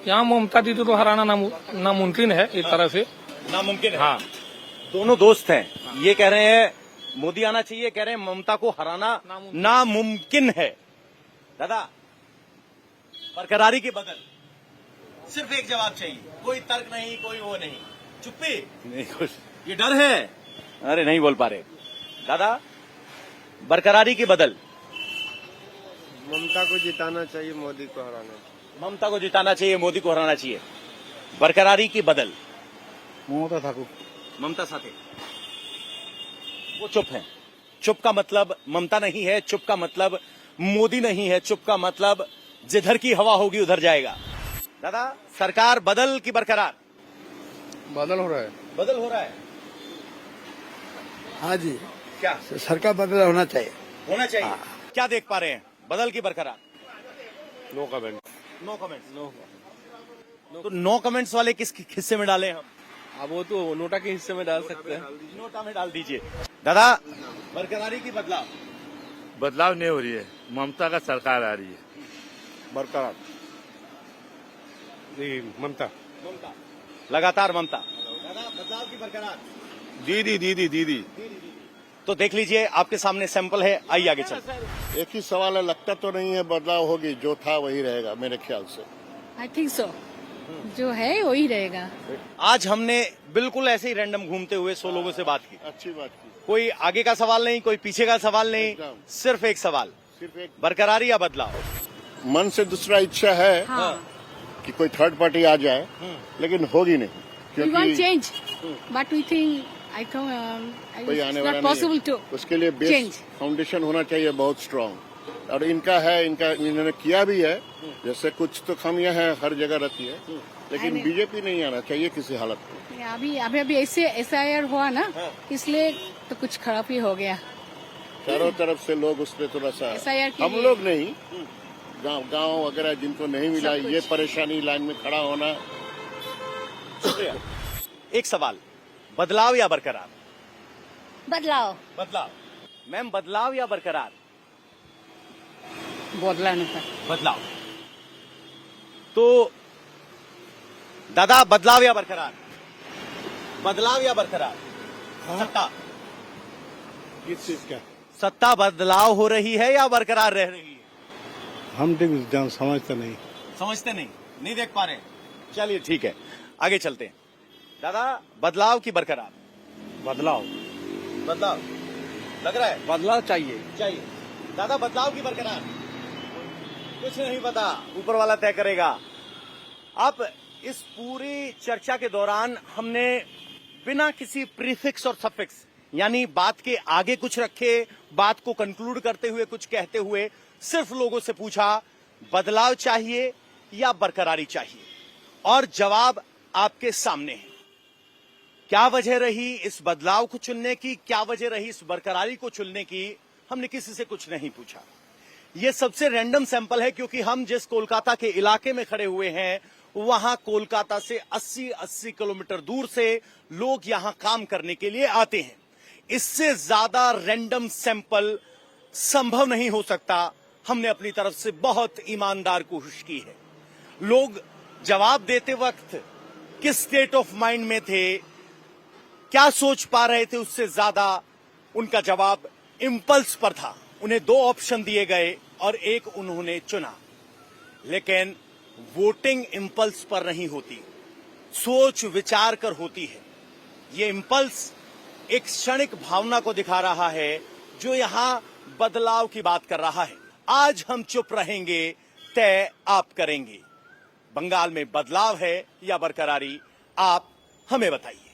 यहाँ ममता दीदी को हराना नामुमकिन है एक तरह से। नामुमकिन है। हाँ, दोनों दोस्त हैं, ये कह रहे हैं मोदी आना चाहिए, कह रहे हैं ममता को हराना नामुमकिन है। दादा, बरकरारी के बदल सिर्फ एक जवाब चाहिए, कोई तर्क नहीं, कोई वो नहीं, चुप्पी नहीं, कुछ ये डर है। अरे नहीं बोल पा रहे दादा, बरकरारी के बदल ममता को जिताना चाहिए, मोदी को हराना चाहिए। ममता को जिताना चाहिए, मोदी को हराना चाहिए। बरकरारी के बदल ममता ठाकुर। ममता साथे वो चुप है। चुप का मतलब ममता नहीं है, चुप का मतलब मोदी नहीं है, चुप का मतलब जिधर की हवा होगी उधर जाएगा। दादा, सरकार बदल की बरकरार? बदल हो रहा है। बदल हो रहा है। हाँ जी, क्या सरकार बदल होना चाहिए। होना चाहिए? क्या देख पा रहे हैं, बदल की बरकरार? No comment. No comments. तो नो कमेंट्स वाले किस हिस्से में डालें हम? अब वो तो नोटा के हिस्से में डाल सकते हैं। नोटा में डाल दीजिए। दादा, बरकरारी की बदलाव? बदलाव नहीं हो रही है, ममता का सरकार आ रही है। बरकरार ममता। ममता, लगातार ममता। दादा, बदलाव की बरकरार? दीदी। तो देख लीजिए, आपके सामने सैंपल है, आइए आगे चलते। एक ही सवाल है, लगता तो नहीं है बदलाव होगी, जो था वही रहेगा मेरे ख्याल से। आई थिंक सो, जो है वही रहेगा। आज हमने बिल्कुल ऐसे ही रैंडम घूमते हुए 100 लोगों से बात की। अच्छी बात की। कोई आगे का सवाल नहीं, कोई पीछे का सवाल नहीं, एकदम। सिर्फ एक सवाल, सिर्फ एक बरकरारी या बदलाव? मन से दूसरा इच्छा है हाँ, कि कोई थर्ड पार्टी आ जाए, लेकिन होगी नहीं, we want क्योंकि change, but we think कोई आने it's वाला not नहीं possible है। to उसके लिए बेस change. फाउंडेशन होना चाहिए बहुत स्ट्रांग, और इनका इन्होंने किया भी है। जैसे कुछ तो खामियां हैं हर जगह रहती है, लेकिन अरे। बीजेपी नहीं आना चाहिए किसी हालत में। अभी ऐसे SIR हुआ ना, इसलिए तो कुछ खराब ही हो गया। चारों तरफ से लोग उस पर थोड़ा सा, SIR के हम लिए। लोग नहीं, गांव वगैरह जिनको नहीं मिला, सब कुछ। ये परेशानी, लाइन में खड़ा होना। शुक्रिया। एक सवाल, बदलाव या बरकरार? बदलाव। बदलाव। मैम, बदलाव या बरकरार? बदलाव बदलाव। तो दादा, बदलाव या बरकरार? बदलाव या बरकरार? सत्ता, किस चीज का? सत्ता बदलाव हो रही है या बरकरार रह रही है? हम समझते नहीं। समझते नहीं देख पा रहे। चलिए ठीक है, आगे चलते हैं। दादा, बदलाव की बरकरार? बदलाव। बदलाव लग रहा है, बदलाव चाहिए। दादा, बदलाव की बरकरार? कुछ नहीं पता, ऊपर वाला तय करेगा। अब इस पूरी चर्चा के दौरान हमने बिना किसी प्रीफिक्स और सफिक्स, यानी बात के आगे कुछ रखे, बात को कंक्लूड करते हुए कुछ कहते हुए, सिर्फ लोगों से पूछा बदलाव चाहिए या बरकरारी चाहिए, और जवाब आपके सामने है। क्या वजह रही इस बदलाव को चुनने की, क्या वजह रही इस बरकरारी को चुनने की, हमने किसी से कुछ नहीं पूछा। ये सबसे रैंडम सैंपल है, क्योंकि हम जिस कोलकाता के इलाके में खड़े हुए हैं, वहां कोलकाता से 80-80 किलोमीटर दूर से लोग यहां काम करने के लिए आते हैं। इससे ज्यादा रैंडम सैंपल संभव नहीं हो सकता। हमने अपनी तरफ से बहुत ईमानदार कोशिश की है। लोग जवाब देते वक्त किस स्टेट ऑफ माइंड में थे, क्या सोच पा रहे थे, उससे ज्यादा उनका जवाब इंपल्स पर था। उन्हें 2 ऑप्शन दिए गए और एक उन्होंने चुना। लेकिन वोटिंग इंपल्स पर नहीं होती, सोच विचार कर होती है। ये इंपल्स एक क्षणिक भावना को दिखा रहा है, जो यहां बदलाव की बात कर रहा है। आज हम चुप रहेंगे, तय आप करेंगे। बंगाल में बदलाव है या बरकरारी, आप हमें बताइए।